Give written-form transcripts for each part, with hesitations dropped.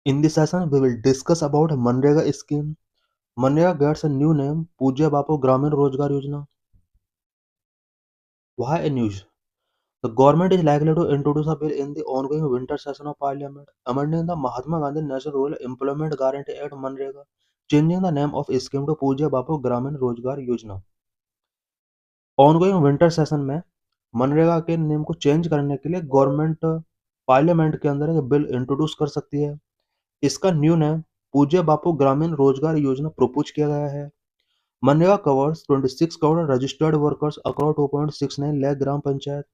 In this session, we will discuss about Manrega scheme. Manrega gets a new name, Pujya Bapu Gramin Rozgar Yojana. Why a news? The government is likely to introduce a bill in the ongoing winter session of Parliament, amending the Mahatma Gandhi National Rural Employment Guarantee Act Manrega, changing the name of scheme to Pujya Bapu Gramin Rozgar Yojana. Ongoing winter session में मनरेगा के name को change करने के लिए government parliament के अंदर एक bill introduce कर सकती है। इसका न्यू नेम पूज्य बापू ग्रामीण रोजगार योजना प्रपोज किया गया है। MNREGA covers 26 crore registered workers across 2.69 lakh gram panchayat.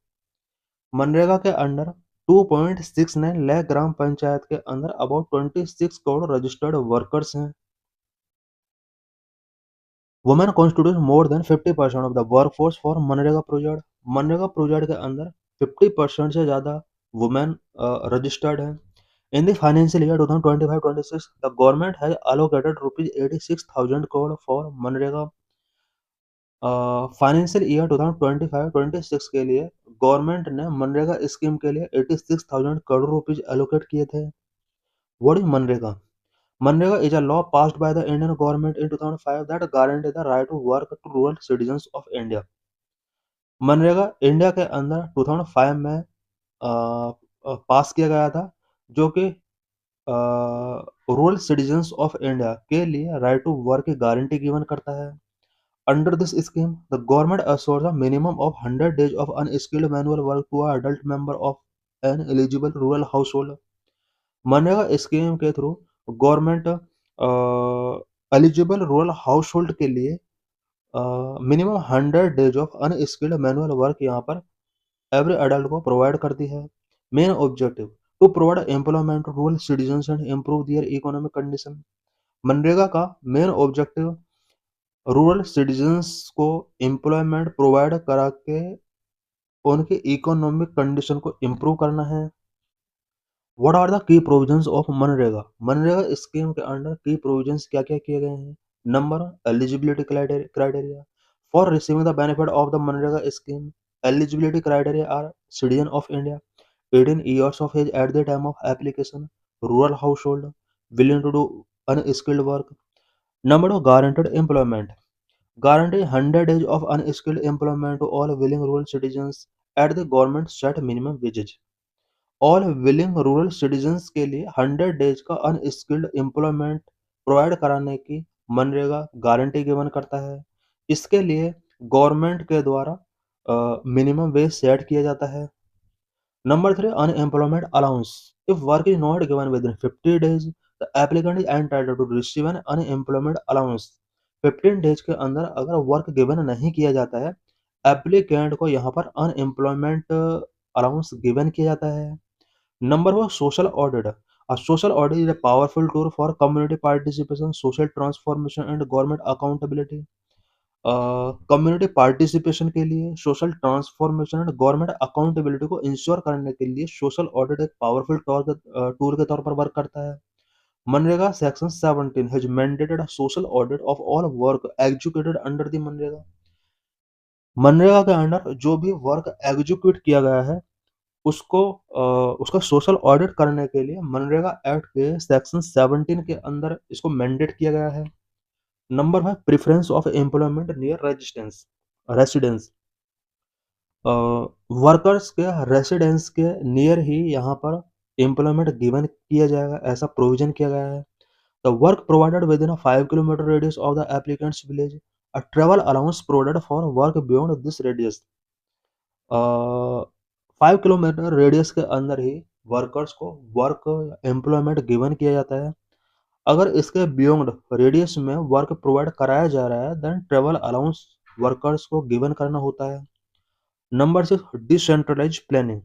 MNREGA के अंडर 2.69 लाख ग्राम पंचायत के अंदर अबाउट 26 करोड़ रजिस्टर्ड वर्कर्स हैं। Women constitute more than 50% of the workforce for MNREGA project. MNREGA project के अंदर 50% से ज़्यादा वुमेन रजिस्टर्ड हैं। In the financial year 2025-26, the government has allocated rupees 86,000 crore for MNREGA. Financial year 2025-26 के लिए गवर्नमेंट ने मनरेगा स्कीम के लिए 86,000 करोड़ रुपीज एलोकेट किए थे। What is MNREGA? MNREGA is a law passed by the Indian government in 2005 that guarantees the right to work to rural citizens of India. MNREGA India के अंदर 2005 में पास किया गया था, जो कि रूरल सिटीजन्स ऑफ इंडिया के लिए राइट टू वर्क की गारंटी गिवन करता है। Under this scheme the government assures a minimum of 100 days of unskilled manual work to an adult member of an eligible rural household। MNREGA scheme के through government eligible rural household के लिए minimum 100 days of unskilled manual work यहाँ पर every adult को provide करती है। Main objective to provide employment to rural citizens and improve their economic condition. MNREGA का main objective rural citizens को employment provide करा के उनके इकोनॉमिक कंडीशन को इम्प्रूव करना है। What are the key provisions of MNREGA? MNREGA scheme के अंडर की प्रोविजंस क्या क्या किए गए हैं? Number eligibility criteria for receiving the benefit of the MNREGA scheme. Eligibility criteria are citizen of India 18 years of age at the time of application, rural household, willing to do unskilled work। Number of guaranteed employment, guarantee 100 days of unskilled employment to all willing rural citizens at the government set minimum wages। All willing rural citizens के लिए 100 days का unskilled employment provide कराने की MNREGA guarantee given करता है। इसके लिए government के द्वारा मिनिमम वेज सेट किया जाता है। Number 3 unemployment allowance. If work is not given within 50 days the applicant is entitled to receive an unemployment allowance. 15 days के अंदर अगर वर्क गिवन नहीं किया जाता है, एप्लीकेंट को यहाँ पर अनएम्प्लॉयमेंट अलाउंस गिवन किया जाता है। Number one, social audit. A social audit is a powerful tool for community participation, social transformation and government accountability। Community participation के लिए, social transformation and government accountability को इंश्योर करने के लिए सोशल ऑडिट एक पावरफुल टूल के तौर पर वर्क करता है। MNREGA section 17 has mandated a social audit of all work executed under the MNREGA. MNREGA के अंडर जो भी वर्क एग्जीक्यूट किया गया है उसको उसका सोशल ऑडिट करने के लिए मनरेगा एक्ट के सेक्शन 17 के अंदर इसको मैंडेट किया गया है। Number 5 preference of employment near residence. Workers के रेसिडेंस के नियर ही यहाँ पर एम्प्लॉयमेंट गिवन किया जाएगा, ऐसा प्रोविजन किया गया है। The work provided within a 5 kilometre radius of the applicants village, a travel allowance provided for work beyond this radius. 5 kilometre radius के अंदर ही वर्कर्स को वर्क एम्प्लॉयमेंट गिवन किया जाता है। अगर इसके बियॉन्ड रेडियस में वर्क प्रोवाइड कराया जा रहा है देन ट्रेवल अलाउंस वर्कर्स को गिवन करना होता है। Number 6 decentralise planning.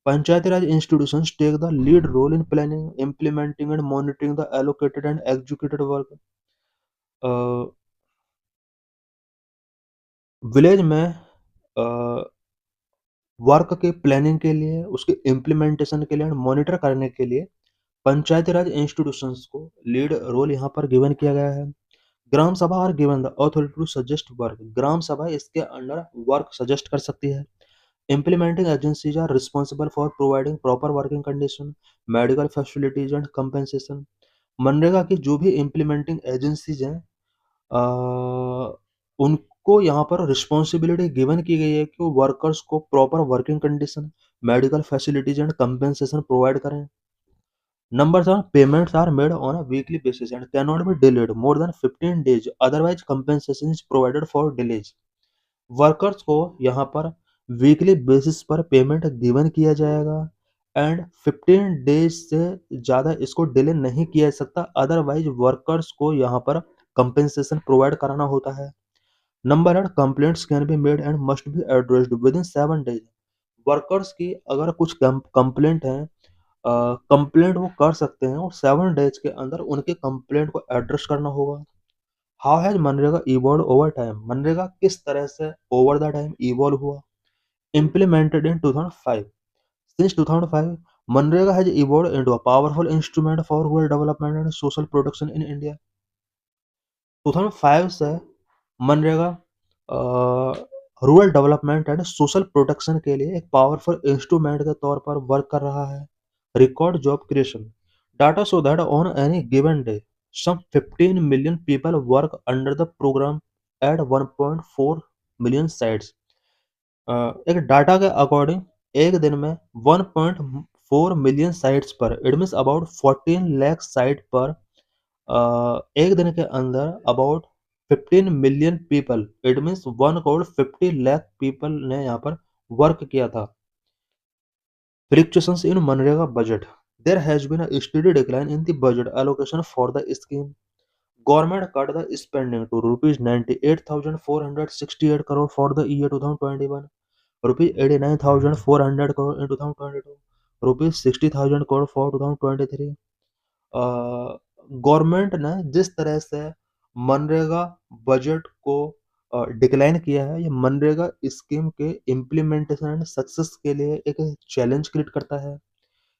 Panchayati Raj institutions take the lead role in planning, implementing and monitoring the allocated and executed work. Village में वर्क के प्लानिंग के लिए, उसके इम्प्लीमेंटेशन के लिए, मॉनिटर करने के लिए पंचायती राज इंस्टीट्यूशंस को लीड रोल यहाँ पर गिवन किया गया है। Gram sabha are given the authority to suggest work. Gram sabha इसके अंडर वर्क सजेस्ट कर सकती है। Implementing agencies are responsible for providing proper working condition, medical facilities and compensation. MNREGA की जो भी इम्प्लीमेंटिंग एजेंसीज हैं उनको यहाँ पर रिस्पॉन्सिबिलिटी गिवन की गई है कि वो वर्कर्स को proper working condition, medical facilities and compensation provide करें. Number 7, payments are made on a weekly basis and can not be delayed more than 15 days, otherwise compensation is provided for delays. Workers को यहाँ पर weekly basis पर payment given किया जाएगा and 15 days से ज़्यादा इसको डिले नहीं किया जा सकता, अदरवाइज वर्कर्स को यहाँ पर कंपेंसेशन प्रोवाइड कराना होता है. Number 8, complaints can be made and must be addressed with in 7 days. Workers की अगर कुछ कंप्लेंट है, कंप्लेंट वो कर सकते हैं और 7 डेज के अंदर उनके कंप्लेंट को एड्रेस करना होगा. How has MNREGA evolve over time. MNREGA किस तरह से ओवर द टाइम इवॉल्व हुआ. Implemented in 2005. Since 2005 MNREGA has evolve into a powerful instrument for rural development and social protection in India. 2005 से MNREGA rural development and social protection के लिए एक powerful instrument के तौर पर वर्क कर रहा है. Record job creation. Data show that on any given day some 15 million people work under the program at 1.4 million sites. एक डाटा के अकॉर्डिंग एक दिन में 1.4 मिलियन साइट्स पर, it means about 14 lakh site पर एक दिन के अंदर about 15 million people, it means 1 crore 50 lakh people ने यहाँ पर वर्क किया था. Fluctuations in MNREGA budget. There has been a steady decline in the budget allocation for the scheme. Government cut the spending to rupees 98,468 crore for the year 2021, rupees 89,400 crore in 2022, rupees 60,000 crore for 2023. Government ने जिस तरह से MNREGA budget को decline किया है, ये MNREGA scheme के implementation and success के लिए एक चैलेंज क्रिएट करता है.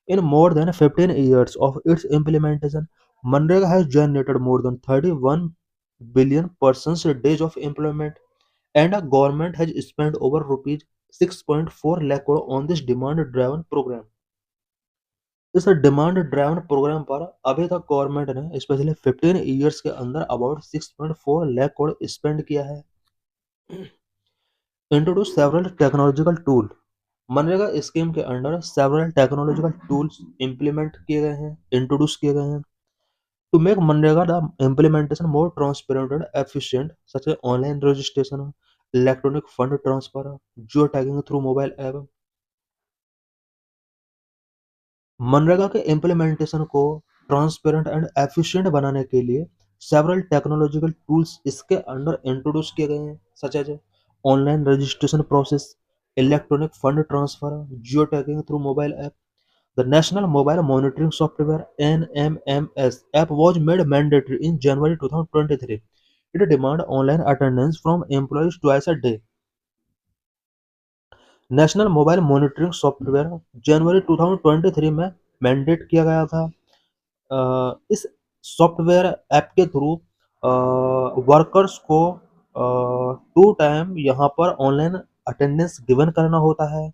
In more than 15 years of its implementation, Manrega has generated more than 31 billion persons days of employment, and a government has spent over rupees 6.4 lakh crore on this demand-driven program. इस demand driven programme पर अभी तक government ने specially 15 years के अंदर about 6.4 lakh crore spend किया है. Introduce several technological tool. MNREGA scheme के under several technological tools implement किए गए हैं, इंट्रोड्यूस किए गए हैं to make MNREGA the implementation more transparent and efficient, such as online registration, electronic fund transfer, geo tagging through mobile app. MNREGA के implementation को transparent and efficient बनाने के लिए सेवरल टेक्नोलॉजिकल टूल्स इसके अंडर इंट्रोड्यूस किए गए हैं, such as online registration process, electronic fund transfer, geo tagging through mobile app. The National Mobile Monitoring Software (NMMS) app was made mandatory in January 2023. It demands online attendance from employees twice a day. National mobile monitoring software जनवरी 2023 में mandate किया गया था. इस software app के through workers को 2 time यहाँ पर ऑनलाइन अटेंडेंस गिवन करना होता है.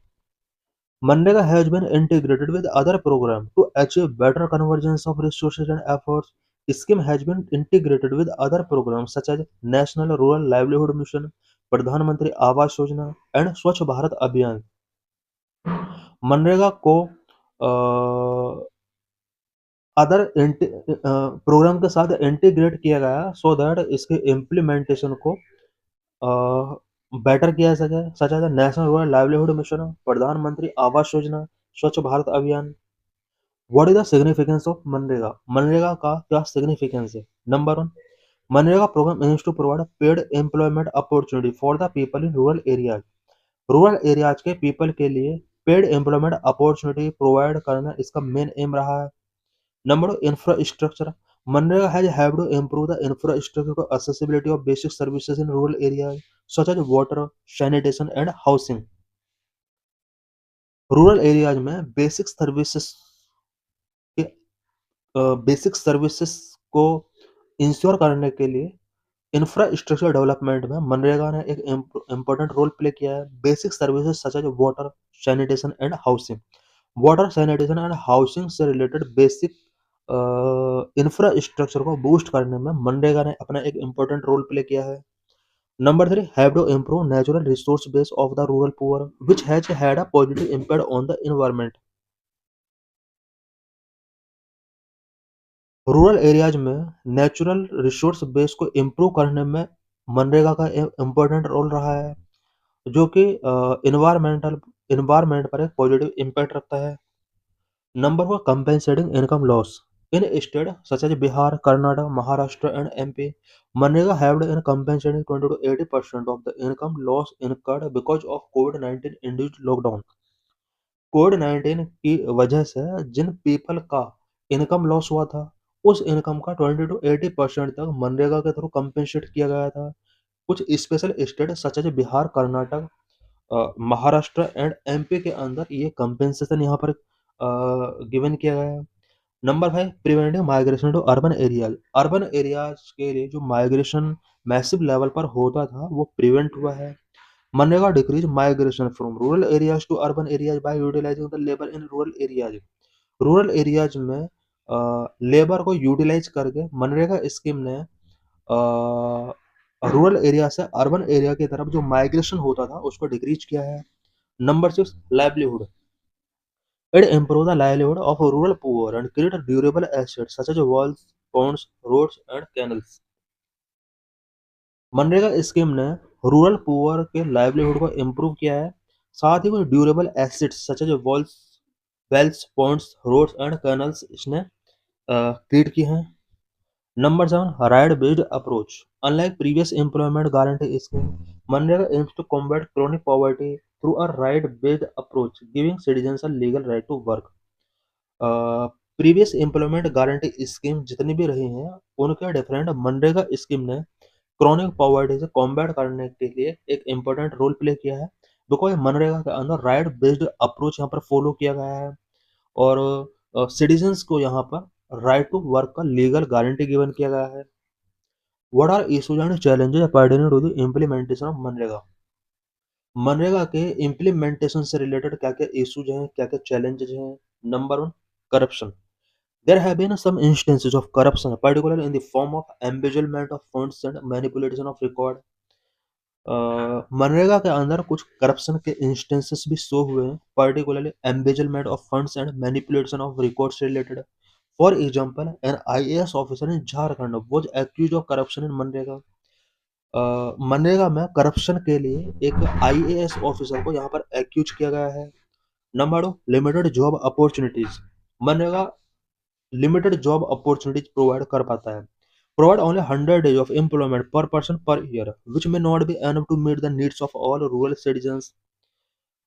Manrega has been integrated with other programs to achieve better convergence of resources and efforts. Scheme has been integrated with other programs such as National Rural Livelihood Mission, Pradhan Mantri Awas Yojana, and Swachh Bharat Abhiyan. MNREGA को other programme के साथ integrate किया गया so that इसके implementation को better किया जा सके, such as national rural livelihood mission, Pradhan Mantri Awas Yojana, Swachh Bharat Abhiyan. What is the significance of MNREGA. MNREGA का क्या सिग्निफिकेंस है. Number 1, MNREGA programme aims to provide paid employment opportunity for the people in rural areas. Rural areas के people के लिए पेड एम्प्लॉयमेंट अपॉर्चुनिटी प्रोवाइड करना इसका main M रहा है. Number 2, infrastructure. MNREGA has helped to improve the infrastructure to accessibility of basic services in rural areas such as water, sanitation and housing. Rural areas में basic services को ensure करने के लिए infrastructure development में मनरेगा ने एक इम्पोर्टेंट रोल प्ले किया है। Basic services such as water, sanitation and housing. Water, sanitation and housing से रिलेटेड बेसिक इंफ्रास्ट्रक्चर को बूस्ट करने में मनरेगा ने अपना एक इम्पोर्टेंट रोल प्ले किया है। Number 3, have to improve natural resource base of the rural poor, which has had a positive impact on the environment. Rural areas में नेचुरल रिसोर्स बेस को इम्प्रूव करने में मनरेगा का इम्पोर्टेंट रोल रहा है, जो कि इन्वायरमेंट पर एक पॉजिटिव इम्पैक्ट रखता है। Number 4, compensating income loss in state such as Bihar, Karnataka, Maharashtra and MP. MNREGA have in compensating 20 to 80% of the income loss incurred because of COVID-19 induced lockdown। कोविड-19 की वजह से जिन पीपल का इनकम लॉस हुआ था, उस इनकम का 20 टू 80% तक मनरेगा के थ्रू कंपेंसेट किया गया था। कुछ special state such as Bihar, Karnataka, Maharashtra and MP के अंदर ये कंपेंसेशन यहाँ पर गिवन किया गया है। Number 5, preventing migration to urban areas. Urban areas के लिए जो माइग्रेशन मैसिव लेवल पर होता था, वो प्रिवेंट हुआ है। MNREGA decrease migration from rural areas to urban areas by utilising the labour in rural areas. Rural areas में लेबर को यूटिलाइज करके मनरेगा स्कीम ने रूरल एरिया से अर्बन एरिया की तरफ जो माइग्रेशन होता था उसको डिक्रीज किया है। Number 6, livelihood. It improve the livelihood of rural poor and create durable assets such as walls, ponds, roads and canals. MNREGA scheme ने रूरल पुअर के लाइवलीहुड को इम्प्रूव किया है। साथ ही कुछ durable assets such as walls, wells, ponds, roads and canals इसने create की हैं। Number 7, right based approach. Unlike previous employment guarantee scheme, MNREGA aims to combat chronic poverty through a right based approach, giving citizens a legal right to work। Previous employment guarantee scheme जितनी भी रही हैं, उनके different MNREGA scheme ने chronic poverty से combat करने के लिए एक इम्पोर्टेंट रोल प्ले किया है। बिकॉज मनरेगा के अंदर राइट बेस्ड अप्रोच यहाँ पर फॉलो किया गया है और सिटीजन्स को यहाँ पर राइट टू वर्क का लीगल गारंटी गिवन किया गया है। What are issues and challenges pertaining to the implementation of MNREGA. MNREGA के इम्प्लीमेंटेशन से रिलेटेड क्या क्या इश्यूज हैं, क्या क्या चैलेंजेस हैं। Number 1, corruption. There have been some instances of corruption, particularly in the form of embezzlement of funds and manipulation of record। MNREGA के अंदर कुछ करप्शन के इंस्टेंसेस भी शो हुए हैं, particularly embezzlement of funds and manipulation of records related. For example, an IAS officer in Jharkhand was accused of corruption in MNREGA. MNREGA में corruption के लिए एक आईएएस ऑफिसर को यहाँ पर एक्यूज किया गया है। Number 2, limited job opportunities. MNREGA limited job opportunities provide कर पाता है। Provide only 100 days of employment per person per year, which may not be enough to meet the needs of all rural citizens।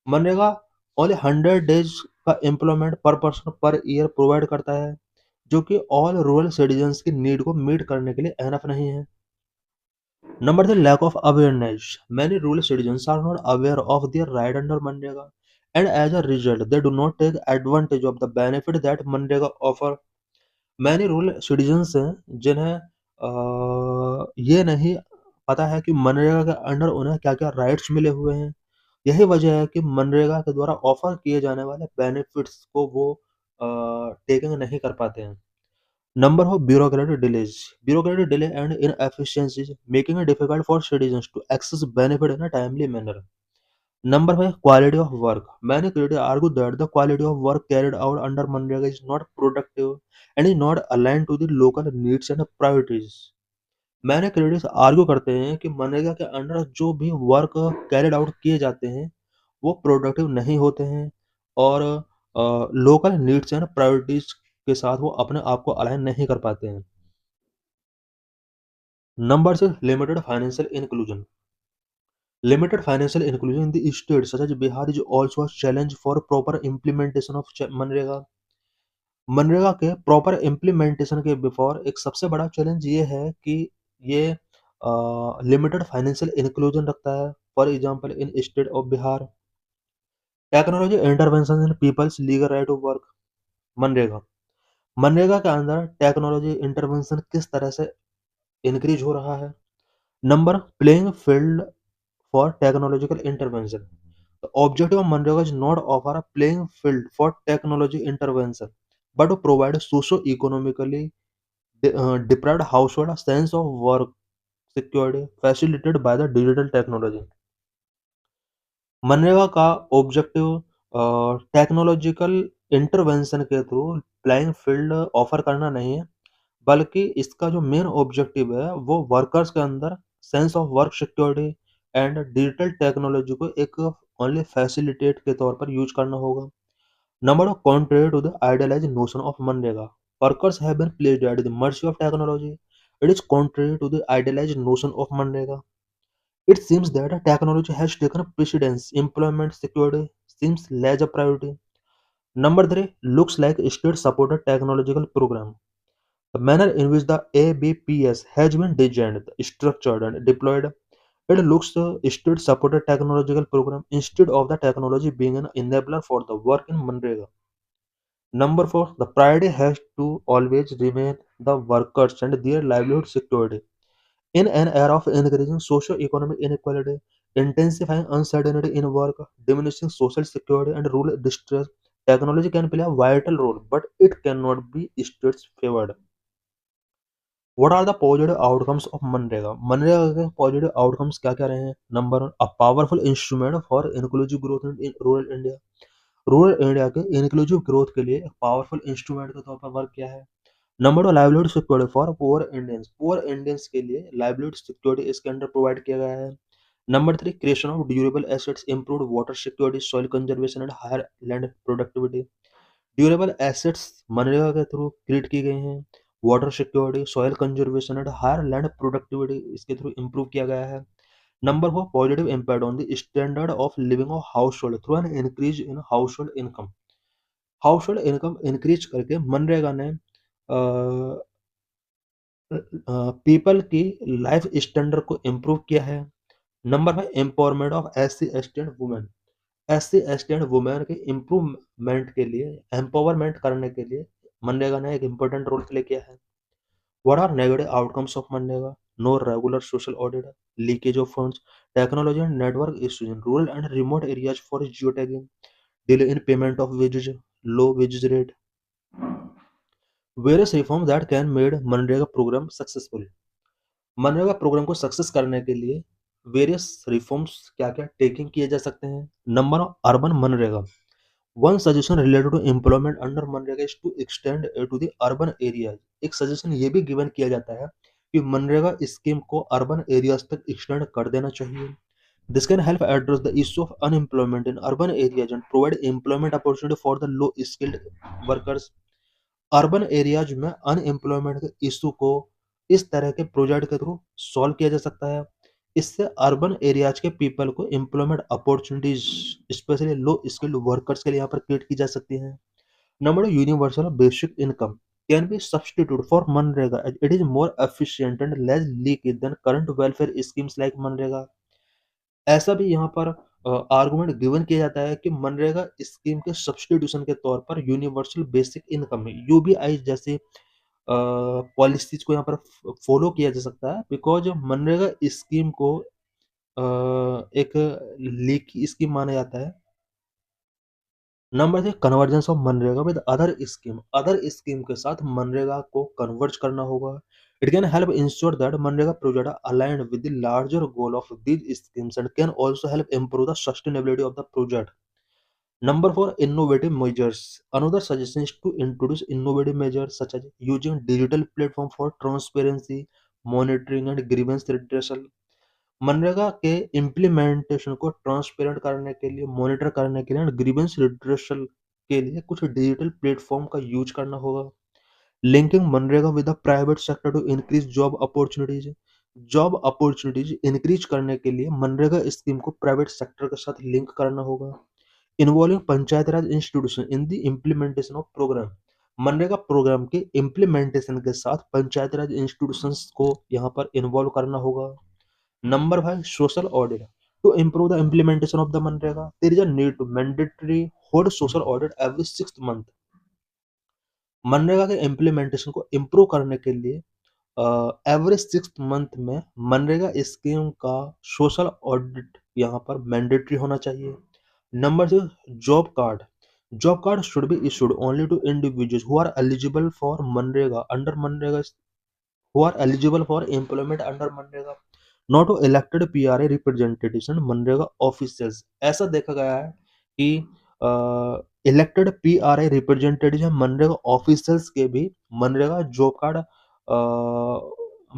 MNREGA only 100 days का employment पर person per year provide करता है, जो कि all rural citizens की need को meet करने के लिए एनफ नहीं है। Number 3, lack of awareness. Many rural citizens are not aware of their right under MNREGA and as a result they do not take advantage of the benefit that MNREGA offer. मैंने rural citizens हैं जिन्हें ये नहीं पता है कि मनरेगा के अंडर उन्हें क्या-क्या राइट्स मिले हुए हैं। यही वजह है कि मनरेगा के द्वारा ऑफर किए जाने वाले बेनिफिट्स को वो टेकिंग नहीं कर पाते हैं। Number of bureaucratic delays. Bureaucratic delay and inefficiencies making it difficult for citizens to access benefit in a timely manner. Number 5, quality of work. Many critics argue that the quality of work carried out under Manrega is not productive and is not aligned to the local needs and priorities। मैंने critics argue करते हैं कि मनरेगा के under जो भी work carried out किए जाते हैं वो प्रोडक्टिव नहीं होते हैं और लोकल नीड्स एंड प्रायोरिटीज के साथ वो अपने आप को अलाइन नहीं कर पाते हैं। Number 6, limited financial inclusion. Limited financial inclusion in the states such as Bihar is also a challenge for proper implementation of MNREGA. MNREGA के प्रॉपर इम्प्लीमेंटेशन के बिफोर एक सबसे बड़ा चैलेंज ये है कि ये लिमिटेड फाइनेंशियल इंक्लूजन रखता है। For example, in state of Bihar, technology intervention in people's legal right to work. MNREGA MNREGA के अंदर टेक्नोलॉजी इंटरवेंशन किस तरह से इंक्रीज हो रहा है। Number playing field for technological intervention. The objective of Manrega is not offer a playing field for technology intervention, but to provide socio-economically deprived household a sense of work security facilitated by the digital technology. MNREGA का objective technological intervention के through playing field offer करना नहीं है, बल्कि इसका जो main objective है वो वर्कर्स के अंदर sense of work security and digital technology को एक ओनली फैसिलिटेट के तौर पर यूज करना होगा. Number of contrary to the idealized notion of Manrega, workers have been placed at the mercy of technology. It is contrary to the idealized notion of Manrega. It seems that technology has taken precedence. Employment security seems less a priority. Number three looks like a state-supported technological program. The manner in which the ABPS has been designed, structured, and deployed, it looks a state-supported technological program instead of the technology being an enabler for the work in Manrega. Number four, the priority has to always remain the workers and their livelihood security. In an era of increasing socio-economic inequality, intensifying uncertainty in work, diminishing social security, and rural distress, technology can play a vital role, but it cannot be states favored. What are the positive outcomes of MNREGA? MNREGA के positive outcomes क्या क्या रहे हैं? Number one, a powerful instrument for inclusive growth in rural India. Rural India के inclusive growth के लिए एक powerful instrument के तौर पर वर्क किया है. Number two, livelihood security for poor Indians के लिए लाइवलीहुड सिक्योरिटी इसके अंडर प्रोवाइड किया गया है. Number three, creation of durable assets, improved water security, soil conservation and higher land productivity. Durable assets MNREGA के थ्रू क्रिएट की गई हैं. Water security, soil conservation and higher land productivity इसके through improve किया गया है. Number four, positive impact on the standard of living of house hold through an increase in house hold income. House hold income increase करके मनरेगा ने people की life standard को improve किया है. Number five, empowerment of SC ST and women. SC ST and women के improvement के लिए, empowerment करने के लिए मनरेगा ने एक इम्पोर्टेंट रोल प्ले किया है. What are negative outcomes of MNREGA? No regular social audit, leakage of funds, technology and network issues in rural and remote areas for geotagging, delay in payment of wages, low wages rate. Various reforms that can made MNREGA program successful. MNREGA programme को success करने के लिए various reforms क्या क्या taking किए जा सकते हैं. Number urban MNREGA. One suggestion related to employment under MNREGA is to extend to the urban areas. एक सजेशन ये भी गिवन किया जाता है कि मनरेगा स्कीम को अर्बन एरियाज तक एक्सटेंड कर देना चाहिए. This can help address the issue of unemployment in urban areas and provide employment opportunity for the low skilled workers. Urban areas में अनएम्प्लॉयमेंट के इशू को इस तरह के प्रोजेक्ट के थ्रू सॉल्व किया जा सकता है. इससे अर्बन एरियाज के पीपल को employment opportunities specially low skilled workers के लिए यहाँ पर क्रिएट की जा सकती है. Number universal basic income can be substitute for MNREGA. It is more efficient and less leakage than current welfare schemes like MNREGA. ऐसा भी यहाँ पर आर्गुमेंट गिवन किया जाता है कि मनरेगा स्कीम के सब्स्टिट्यूशन के तौर पर यूनिवर्सल बेसिक इनकम यूबीआई जैसे पॉलिसीज को यहाँ पर फॉलो किया जा सकता है, बिकॉज मनरेगा स्कीम को एक लीक स्कीम माना जाता है. Number three, convergence of MNREGA with other scheme के साथ मनरेगा को कन्वर्ज करना होगा. It can help ensure that MNREGA project aligned with the larger goal of these schemes and can also help improve the sustainability of the project. Number four, innovative measures. Another suggestion is to introduce innovative measures such as using digital platform for transparency, monitoring and grievance redressal. MNREGA के implementation को transparent करने के लिए, monitor करने के लिए और grievance redressal के लिए कुछ डिजिटल प्लेटफॉर्म का यूज करना होगा. Linking MNREGA with the private sector to increase job opportunities increase करने के लिए मनरेगा स्कीम को प्राइवेट सेक्टर के साथ लिंक करना होगा. Involving Panchayat Raj institution in the implementation of programme. MNREGA programme के इम्प्लीमेंटेशन के साथ पंचायत राज इंस्टीट्यूशंस को यहाँ पर इन्वॉल्व करना होगा. Number five, social audit. To improve the implementation of the MNREGA, there is a need to mandatory hold social audit every 6 month. MNREGA के implementation को इम्प्रूव करने के लिए एवरी 6th मंथ में मनरेगा स्कीम का सोशल ऑडिट यहाँ पर मैंडेटरी होना चाहिए। Number 6, job card. Job card should be issued only to individuals who are eligible for MNREGA under MNREGA who are eligible for employment under MNREGA, not to elected PRA representatives and MNREGA officials। ऐसा देखा गया है कि elected PRA representative या MNREGA officers के भी MNREGA job card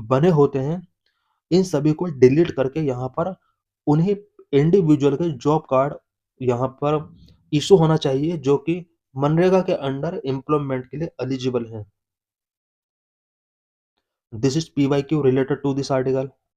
बने होते हैं। इन सभी को डिलीट करके यहाँ पर उन्हीं इंडिविजुअल के जॉब कार्ड यहाँ पर इशू होना चाहिए जो कि मनरेगा के अंडर एम्प्लॉयमेंट के लिए एलिजिबल हैं। This is PYQ related to this article.